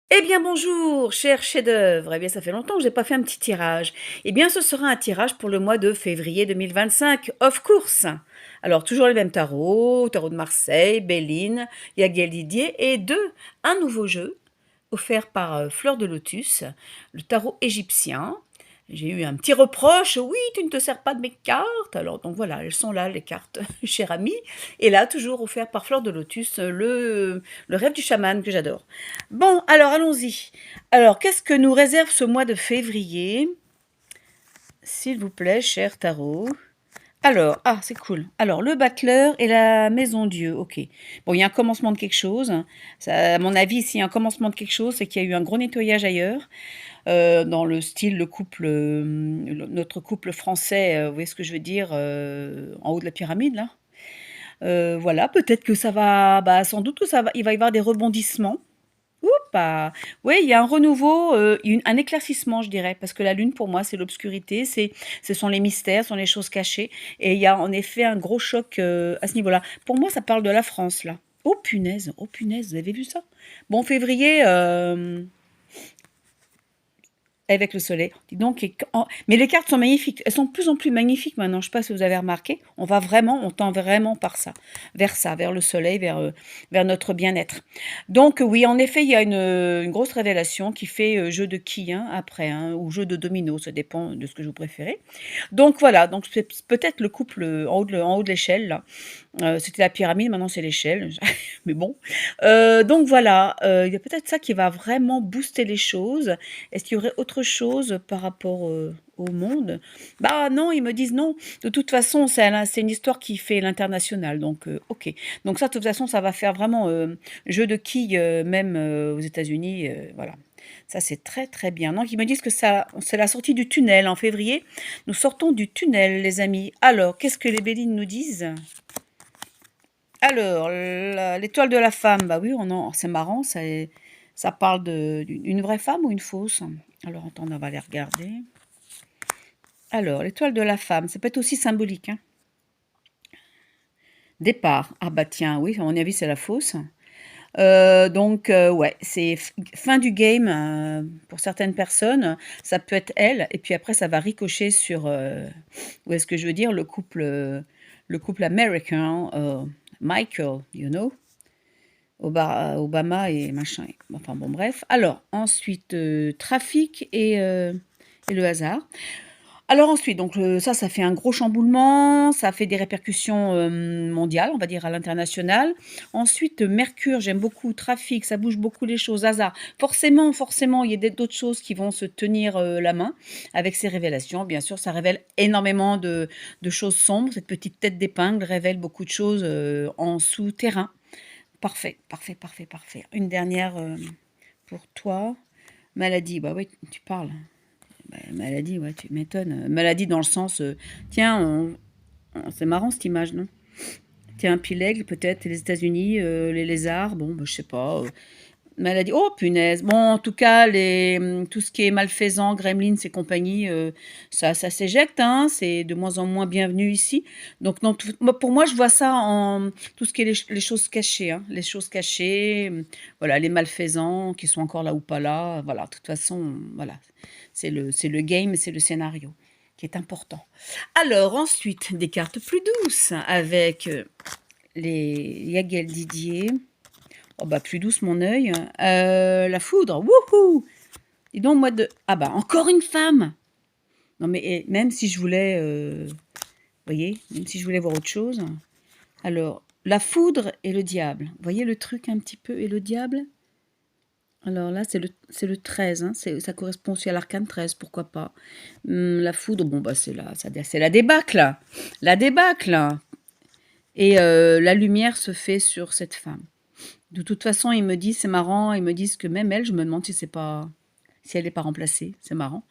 Eh bien bonjour, cher chef-d'œuvre. Eh bien ça fait longtemps que j'ai pas fait un petit tirage. Eh bien ce sera un tirage pour le mois de février 2025, of course. Alors toujours les mêmes tarots, tarot de Marseille, Béline, Yaguel Didier et un nouveau jeu offert par Fleur de Lotus, le tarot égyptien. J'ai eu un petit reproche, oui, tu ne te sers pas de mes cartes. Alors donc voilà, elles sont là, les cartes, cher ami. Et là, toujours offert par Fleur de Lotus, le rêve du chaman que j'adore. Bon, alors allons-y. Alors, qu'est-ce que nous réserve ce mois de février? S'il vous plaît, cher tarot. Alors, ah, c'est cool. Alors, le battleur et la maison Dieu, ok. Bon, il y a un commencement de quelque chose. Ça, à mon avis, s'il y a un commencement de quelque chose, c'est qu'il y a eu un gros nettoyage ailleurs. Dans le style, notre couple français, vous voyez ce que je veux dire, en haut de la pyramide, là. Voilà, peut-être que ça va, bah, sans doute que il va y avoir des rebondissements. Oupa! Oui, il y a un renouveau, un éclaircissement, je dirais, parce que la lune, pour moi, c'est l'obscurité, ce sont les mystères, ce sont les choses cachées, et il y a en effet un gros choc à ce niveau-là. Pour moi, ça parle de la France, là. Oh punaise, vous avez vu ça? Bon, février, avec le soleil. Dis donc, mais les cartes sont magnifiques. Elles sont de plus en plus magnifiques maintenant. Je ne sais pas si vous avez remarqué. On tend vraiment par ça, vers le soleil, vers notre bien-être. Donc oui, en effet, il y a une grosse révélation qui fait jeu de quilles après, hein, ou jeu de domino, ça dépend de ce que vous préférez. Donc voilà, donc c'est peut-être le couple en haut de l'échelle, là. C'était la pyramide, maintenant c'est l'échelle. Mais bon. Donc voilà, il y a peut-être ça qui va vraiment booster les choses. Est-ce qu'il y aurait autre chose par rapport, au monde? Bah non, ils me disent: «Non, de toute façon, c'est une histoire qui fait l'international», donc OK. Donc ça, de toute façon, ça va faire vraiment, jeu de quilles, même, aux États-Unis, voilà. Ça, c'est très, très bien. Donc ils me disent que ça c'est la sortie du tunnel en février. Nous sortons du tunnel, les amis. Alors, qu'est-ce que les Béline nous disent? Alors, l'étoile de la femme, bah oui, c'est marrant, ça parle d'une vraie femme ou une fausse? Alors, attends, on va aller regarder. Alors, l'étoile de la femme, ça peut être aussi symbolique, hein. Départ. Ah bah tiens, oui, à mon avis, c'est la fausse. Donc, ouais, c'est fin du game pour certaines personnes. Ça peut être elle, et puis après, ça va ricocher sur, où est-ce que je veux dire, le couple américain, Michael, you know? Obama et machin. Enfin bon, bref. Alors, ensuite, trafic et le hasard. Alors ensuite, donc ça fait un gros chamboulement, ça fait des répercussions mondiales, on va dire à l'international. Ensuite, Mercure, j'aime beaucoup, trafic, ça bouge beaucoup les choses, hasard. Forcément, il y a d'autres choses qui vont se tenir la main avec ces révélations. Bien sûr, ça révèle énormément de choses sombres. Cette petite tête d'épingle révèle beaucoup de choses en souterrain. Parfait, parfait, parfait, parfait. Une dernière pour toi. Maladie, bah oui, tu parles. Bah, maladie, ouais, tu m'étonnes. Maladie dans le sens, tiens, c'est marrant cette image, non? Tiens, puis l'aigle, peut-être, les États-Unis, les lézards, bon, bah, je sais pas. Maladie, oh punaise! Bon, en tout cas, tout ce qui est malfaisant, gremlins et compagnie, ça s'éjecte, hein, c'est de moins en moins bienvenu ici. Donc non, pour moi, je vois ça en tout ce qui est les choses cachées, hein, les choses cachées, voilà, les malfaisants qui sont encore là ou pas là, voilà. De toute façon, voilà, c'est le game, c'est le scénario qui est important. Alors ensuite, des cartes plus douces avec, les Yaguel Didier. Oh bah, plus douce mon œil. La foudre, wouhou! Dis donc moi ah bah, encore une femme! Non mais même si je voulais, voyez? Même si je voulais voir autre chose. Alors, la foudre et le diable. Vous voyez le truc un petit peu et le diable? Alors là, c'est le 13, hein, ça correspond aussi à l'arcane 13, pourquoi pas? La foudre, bon bah, c'est la débâcle! La débâcle! Et la lumière se fait sur cette femme. De toute façon, ils me disent, c'est marrant, ils me disent que même elle, je me demande si elle n'est pas remplacée, c'est marrant.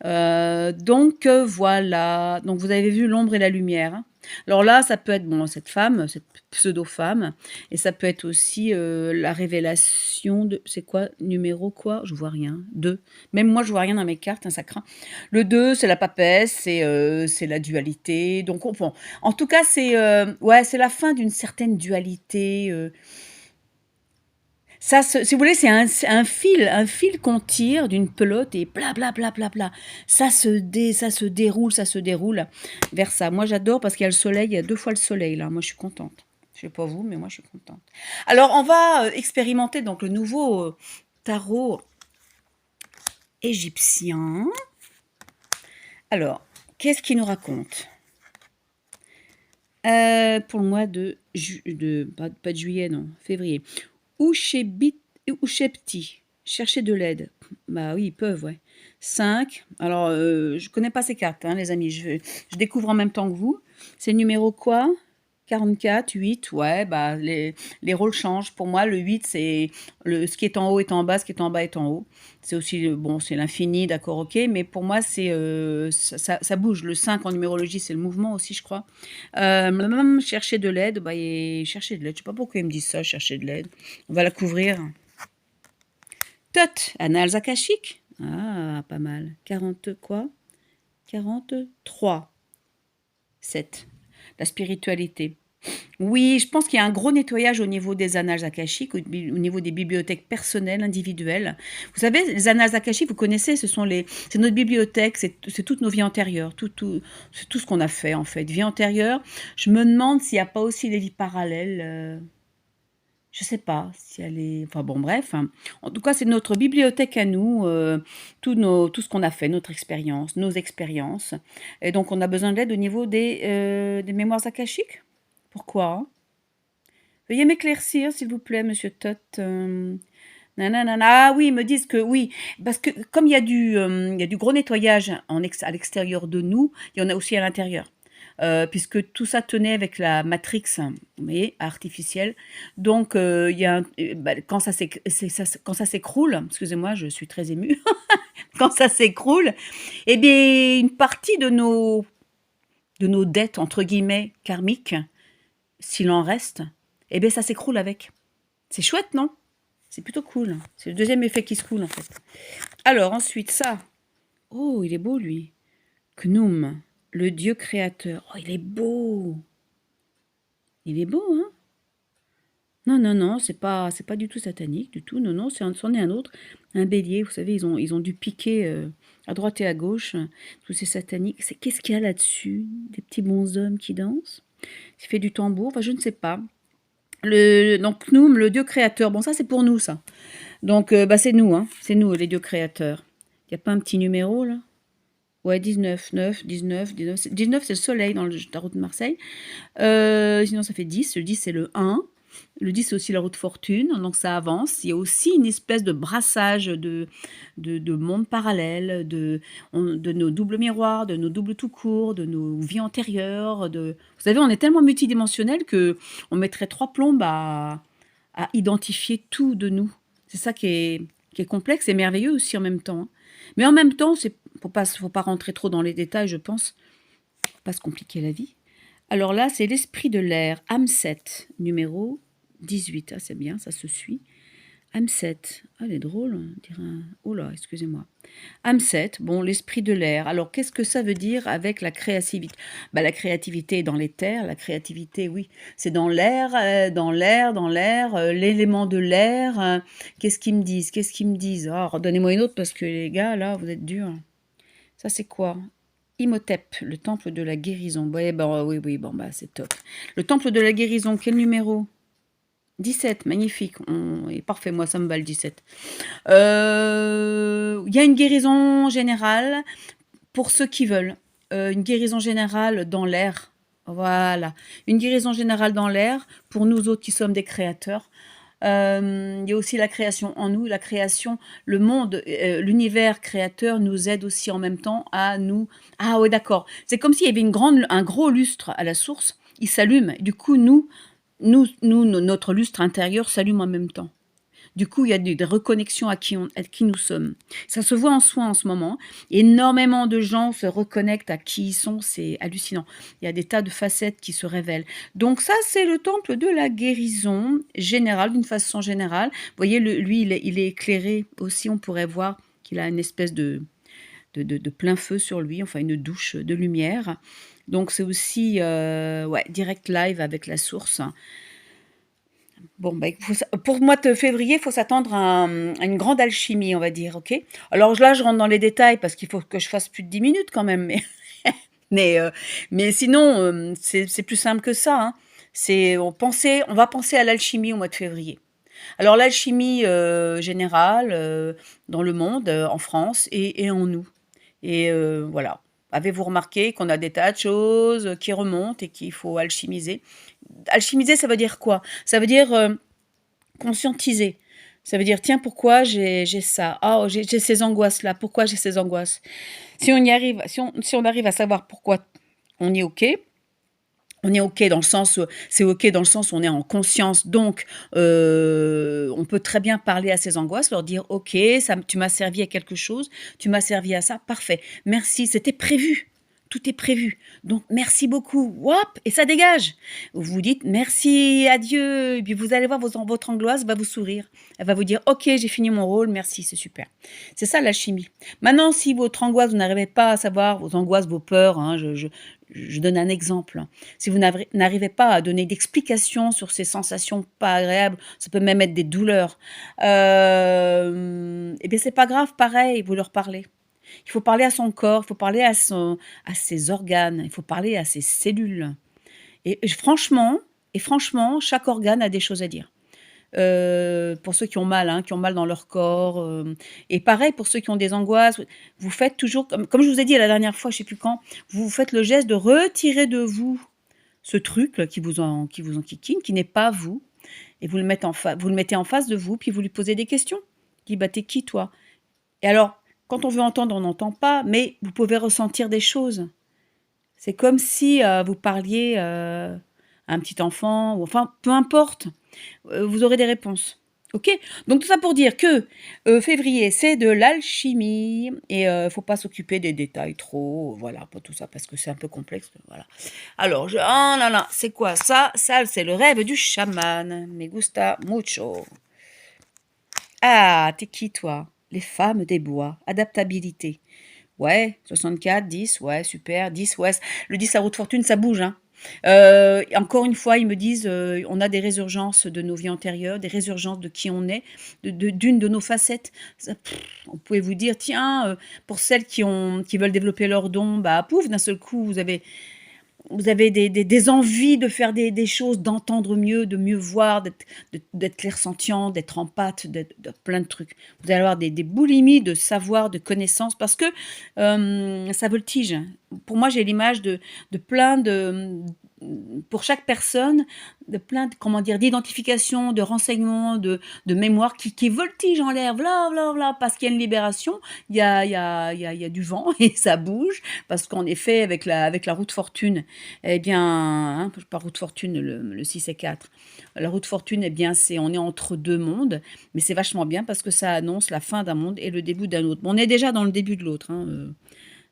Donc voilà, donc vous avez vu l'ombre et la lumière, hein. Alors là, ça peut être bon, cette femme, cette pseudo-femme, et ça peut être aussi la révélation de, c'est quoi, numéro quoi? Je vois rien, 2. Même moi, je vois rien dans mes cartes, hein, ça craint. Le 2, c'est la papesse, c'est la dualité. Donc, bon, en tout cas, c'est ouais, c'est la fin d'une certaine dualité. Ça si vous voulez, c'est un fil qu'on tire d'une pelote et bla bla bla bla bla. Ça se déroule vers ça. Moi, j'adore parce qu'il y a le soleil, il y a 2 fois le soleil là. Moi, je suis contente. Je sais pas vous, mais moi, je suis contente. Alors, on va expérimenter donc le nouveau tarot égyptien. Alors, qu'est-ce qu'il nous raconte? Pour le mois pas de juillet, non, février. Ouchepti, chercher de l'aide. Bah oui, ils peuvent, ouais. 5. Alors, je connais pas ces cartes, hein, les amis. Je découvre en même temps que vous. C'est le numéro quoi? 44, 8, ouais, bah les rôles changent. Pour moi, le 8, c'est ce qui est en haut est en bas, ce qui est en bas est en haut. C'est aussi, bon, c'est l'infini, d'accord, ok, mais pour moi, c'est ça bouge. Le 5 en numérologie, c'est le mouvement aussi, je crois. Même chercher de l'aide, bah, chercher de l'aide. Je sais pas pourquoi ils me disent ça, chercher de l'aide. On va la couvrir. Tot, annales akashiques. Ah, pas mal. 40 quoi? 43. 7. La spiritualité. Oui, je pense qu'il y a un gros nettoyage au niveau des annales akashiques, au niveau des bibliothèques personnelles, individuelles. Vous savez, les annales akashiques, vous connaissez, c'est notre bibliothèque, c'est toutes nos vies antérieures, c'est tout ce qu'on a fait en fait. Vie antérieure, je me demande s'il n'y a pas aussi des vies parallèles. Je sais pas si elle est. Enfin bon, bref, hein. En tout cas, c'est notre bibliothèque à nous, tout ce qu'on a fait, notre expérience, nos expériences. Et donc, on a besoin d'aide au niveau des mémoires akashiques. Pourquoi hein? Veuillez m'éclaircir, s'il vous plaît, monsieur Tot. Nanana. Ah oui, ils me disent que oui, parce que comme il y a du gros nettoyage à l'extérieur de nous, il y en a aussi à l'intérieur. Puisque tout ça tenait avec la matrix, vous voyez, artificielle. Donc, il y a quand quand ça s'écroule, excusez-moi, je suis très émue, quand ça s'écroule, eh bien, une partie de nos dettes, entre guillemets, karmiques, s'il en reste, eh bien, ça s'écroule avec. C'est chouette, non? C'est plutôt cool. C'est le deuxième effet qui se coule, en fait. Alors, ensuite, ça. Oh, il est beau, lui. Khnum, le dieu créateur. Oh, il est beau. Il est beau, hein? Non, non, non, c'est pas du tout satanique, du tout. Non, non, c'en est un autre. Un bélier, vous savez, ils ont dû piquer à droite et à gauche. Tout c'est satanique. Qu'est-ce qu'il y a là-dessus? Des petits bonshommes qui dansent? Qui fait du tambour? Enfin, je ne sais pas. Donc, Khnum, le dieu créateur. Bon, ça, c'est pour nous, ça. Donc, bah, c'est nous, hein. C'est nous, les dieux créateurs. Il n'y a pas un petit numéro, là? Ouais, 19, 9, 19, 19. 19, c'est le soleil dans le tarot de Marseille. Sinon, ça fait 10. Le 10, c'est le 1. Le 10, c'est aussi la roue de fortune, donc ça avance. Il y a aussi une espèce de brassage de mondes parallèles, de nos doubles miroirs, de nos doubles tout court, de nos vies antérieures. Vous savez, on est tellement multidimensionnel que on mettrait 3 plombes à identifier tout de nous. C'est ça qui est complexe et merveilleux aussi en même temps, hein. Mais en même temps, faut pas rentrer trop dans les détails, je pense. Faut pas se compliquer la vie. Alors là, c'est l'esprit de l'air, Amset, numéro 18. Ah, c'est bien, ça se suit. Amset. Ah, elle est drôle. On dirait oh là, excusez-moi. Amset, bon, l'esprit de l'air. Alors, qu'est-ce que ça veut dire avec la créativité? Bah, la créativité est dans les terres. La créativité, oui, c'est dans l'air, l'élément de l'air. Qu'est-ce qu'ils me disent? Qu'est-ce qu'ils me disent? Ah, redonnez-moi une autre parce que les gars, là, vous êtes durs. Ça, c'est quoi? Imhotep, le temple de la guérison. Ouais, bah, oui, oui, bon, bah, c'est top. Le temple de la guérison, quel numéro? 17, magnifique. Parfait, moi, ça me va le 17. Il y a une guérison générale pour ceux qui veulent. Une guérison générale dans l'air. Voilà. Une guérison générale dans l'air pour nous autres qui sommes des créateurs. Il y a aussi la création en nous, la création, le monde, l'univers créateur nous aide aussi en même temps à nous. Ah ouais, d'accord. C'est comme s'il y avait un gros lustre à la source, il s'allume. Du coup, notre lustre intérieur s'allume en même temps. Du coup, il y a des reconnexions à qui nous sommes. Ça se voit en soi en ce moment. Énormément de gens se reconnectent à qui ils sont, c'est hallucinant. Il y a des tas de facettes qui se révèlent. Donc ça, c'est le temple de la guérison générale, d'une façon générale. Vous voyez, lui, il est éclairé aussi. On pourrait voir qu'il a une espèce de plein feu sur lui, enfin une douche de lumière. Donc c'est aussi direct live avec la source. Bon, bah, pour le mois de février, il faut s'attendre à une grande alchimie, on va dire, OK? Alors là, je rentre dans les détails parce qu'il faut que je fasse plus de 10 minutes quand même, mais mais heu, mais sinon, c'est plus simple que ça, hein. On va penser à l'alchimie au mois de février. Alors l'alchimie, générale, dans le monde, en France et en nous et voilà. Avez-vous remarqué qu'on a des tas de choses, qui remontent et qu'il faut alchimiser? Alchimiser, ça veut dire quoi? Ça veut dire, conscientiser. Ça veut dire: «Tiens, pourquoi j'ai ça? Ah, oh, j'ai ces angoisses-là. Pourquoi j'ai ces angoisses?» Si on arrive à savoir pourquoi on est OK, on est OK dans le sens, c'est OK dans le sens où on est en conscience donc on peut très bien parler à ses angoisses, leur dire: «OK, ça m tu m'as servi à quelque chose, tu m'as servi à ça, parfait. Merci, c'était prévu. Tout est prévu. Donc merci beaucoup». Hop et ça dégage. Vous vous dites: «Merci à Dieu» et puis vous allez voir votre angoisse va vous sourire. Elle va vous dire: «OK, j'ai fini mon rôle, merci, c'est super». C'est ça l'alchimie. Maintenant si votre angoisse, vous n'arrivez pas à savoir vos angoisses, vos peurs, hein, je donne un exemple. Si vous n'arrivez pas à donner d'explications sur ces sensations pas agréables, ça peut même être des douleurs, et bien c'est pas grave, pareil, vous leur parlez. Il faut parler à son corps, il faut parler à ses organes, il faut parler à ses cellules et franchement, chaque organe a des choses à dire. Pour ceux qui ont mal, hein, qui ont mal dans leur corps, et pareil pour ceux qui ont des angoisses, vous faites toujours comme je vous ai dit la dernière fois, je sais plus quand, vous faites le geste de retirer de vous ce truc là qui vous enquiquine, qui n'est pas vous et vous le mettez en face de vous, puis vous lui posez des questions. Dit: «Bah, tu qui toi?» Et alors, quand on veut entendre, on n'entend pas, mais vous pouvez ressentir des choses. C'est comme si, vous parliez, à un petit enfant ou enfin, peu importe, vous aurez des réponses. OK? Donc tout ça pour dire que, février, c'est de l'alchimie et faut pas s'occuper des détails trop, voilà, pas tout ça parce que c'est un peu complexe, voilà. Alors oh là là, c'est quoi ça? Ça, c'est le rêve du chaman. Me gusta mucho. Ah, tu qui toi? Les femmes des bois, adaptabilité. Ouais, 64, 10, ouais, super, 10, ouais, le 10 à roue de fortune, ça bouge, hein. Encore une fois, ils me disent, on a des résurgences de nos vies antérieures, des résurgences de qui on est, d'une de nos facettes. Ça vous pouvez vous dire: «Tiens», pour celles qui veulent développer leurs dons, bah, pouf, d'un seul coup, vous avez des envies de faire des choses, d'entendre mieux, de mieux voir, d'être clairsentient, d'être empathe, de plein de trucs. Vous allez avoir des boulimies de savoir, de connaissances parce que, ça voltige. Pour moi, j'ai l'image de plein de, pour chaque personne, de plein de comment dire? D'identification, de renseignements, de mémoire qui voltigent en l'air, vla, vla, vla, parce qu'il y a une libération, il y a du vent et ça bouge parce qu'en effet avec la roue de fortune eh bien, hein, pas roue de fortune, le 6 et 4. La roue de fortune, eh bien, on est entre 2 mondes, mais c'est vachement bien parce que ça annonce la fin d'un monde et le début d'un autre. Bon, on est déjà dans le début de l'autre, hein,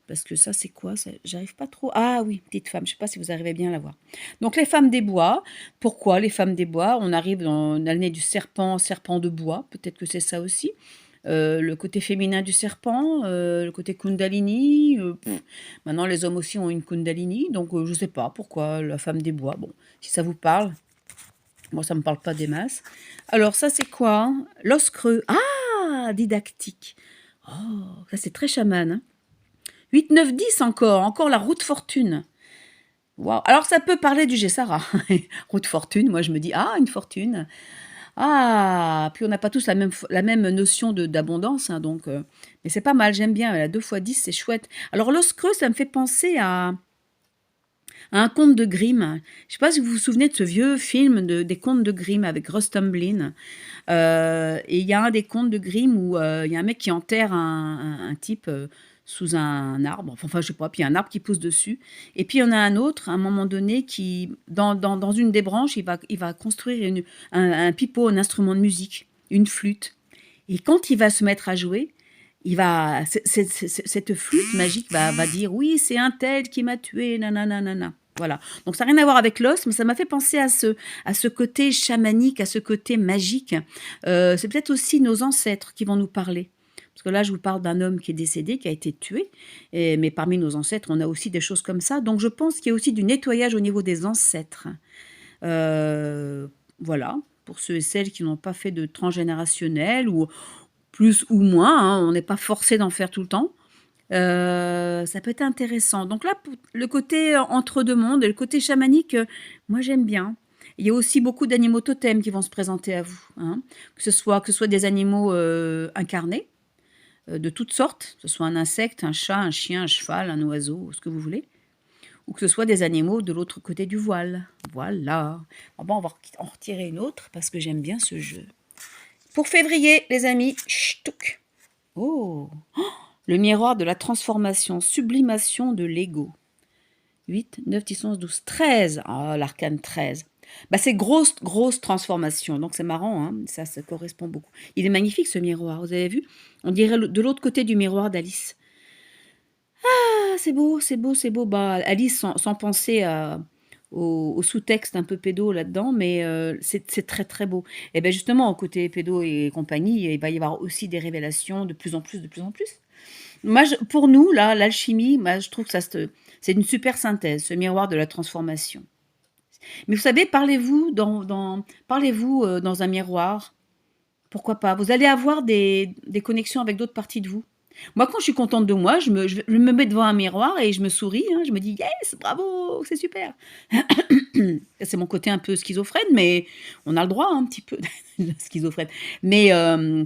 parce que ça, c'est quoi ça? J'arrive pas trop ah oui, petite femme, je sais pas si vous arrivez bien à la voir. Donc les femmes des bois, pourquoi les femmes des bois? On arrive dans l'année du serpent, serpent de bois, peut-être que c'est ça aussi. Le côté féminin du serpent, le côté kundalini, maintenant les hommes aussi ont une kundalini, donc je sais pas pourquoi la femme des bois. Bon, si ça vous parle, moi ça me parle pas des masses. Alors ça c'est quoi? L'os creux. Ah! Didactique. Oh, ça c'est très chaman, hein. 8, 9, 10 encore la roue de fortune. Waouh! Alors ça peut parler du Gessara. Roue de fortune, moi je me dis: «Ah, une fortune». Ah! Puis on n'a pas tous la même notion d'abondance, hein, donc mais c'est pas mal, j'aime bien, la 2 fois 10, c'est chouette. Alors l'os creux, ça me fait penser à un conte de Grimm. Je sais pas si vous vous souvenez de ce vieux film des contes de Grimm avec Rostamblin, et il y a un des contes de Grimm où, il y a un mec qui enterre un type, sous un arbre, enfin je sais pas, puis il y a un arbre qui pousse dessus et puis il y en a un autre, à un moment donné, qui dans une des branches, il va construire un pipeau, un instrument de musique, une flûte et quand il va se mettre à jouer, il va cette flûte magique va dire: «Oui, c'est un tel qui m'a tué, nanana nana». Voilà. Donc ça n'a rien à voir avec l'os, mais ça m'a fait penser à ce côté chamanique, à ce côté magique. C'est peut-être aussi nos ancêtres qui vont nous parler. Parce que là, je vous parle d'un homme qui est décédé, qui a été tué, mais parmi nos ancêtres, on a aussi des choses comme ça. Donc je pense qu'il y a aussi du nettoyage au niveau des ancêtres. Voilà. pour ceux et celles qui n'ont pas fait de transgénérationnel ou plus ou moins, hein, on n'est pas forcé d'en faire tout le temps. Ça peut être intéressant. Donc là, pour le côté entre deux mondes et le côté chamanique, moi j'aime bien. Il y a aussi beaucoup d'animaux totems qui vont se présenter à vous, hein. Que ce soit des animaux incarnés, de toutes sortes, que ce soit un insecte, un chat, un chien, un cheval, un oiseau, ce que vous voulez, ou que ce soit des animaux de l'autre côté du voile. Voilà. Bon, on va en retirer une autre parce que j'aime bien ce jeu. Pour février, les amis, ch'touk. Oh, le miroir de la transformation, sublimation de l'ego. 8, 9, 10, 11, 12, 13. Oh, l'arcane 13. Bah, c'est grosse, grosse transformation. Donc, c'est marrant, hein, ça correspond beaucoup. Il est magnifique, ce miroir. Vous avez vu? On dirait de l'autre côté du miroir d'Alice. Ah, c'est beau, c'est beau, c'est beau. Bah, Alice, sans penser au sous-texte un peu pédo là-dedans, mais c'est très, très beau. Et bien, justement, au côté pédo et compagnie, il va y avoir aussi des révélations de plus en plus, de plus en plus. Moi, pour nous, là, l'alchimie, moi, je trouve que c'est une super synthèse, ce miroir de la transformation. Mais vous savez, parlez-vous dans un miroir, pourquoi pas? Vous allez avoir des connexions avec d'autres parties de vous. Moi, quand je suis contente de moi, je me mets devant un miroir et je me souris, hein, je me dis: «Yes, bravo, c'est super!» C'est mon côté un peu schizophrène, mais on a le droit, hein, un petit peu d'être schizophrène. Mais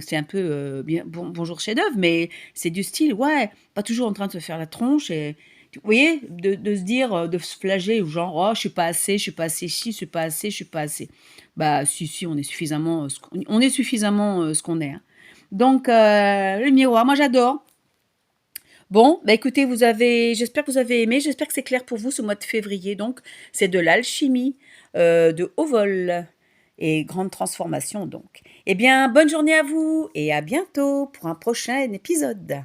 c'est un peu, bien bonjour chef-d'œuvre, mais c'est du style, ouais, pas toujours en train de se faire la tronche et vous voyez? De se dire, de se flageller genre: «Oh, je suis pas assez, je suis pas assez ci, je suis pas assez, je suis pas assez». Bah, si, si, on est suffisamment, ce qu'on est, hein. Donc le miroir, moi j'adore. Bon, bah, écoutez, j'espère que vous avez aimé, j'espère que c'est clair pour vous ce mois de février. Donc, c'est de l'alchimie, de haut vol et grande transformation donc. Eh bien, bonne journée à vous et à bientôt pour un prochain épisode.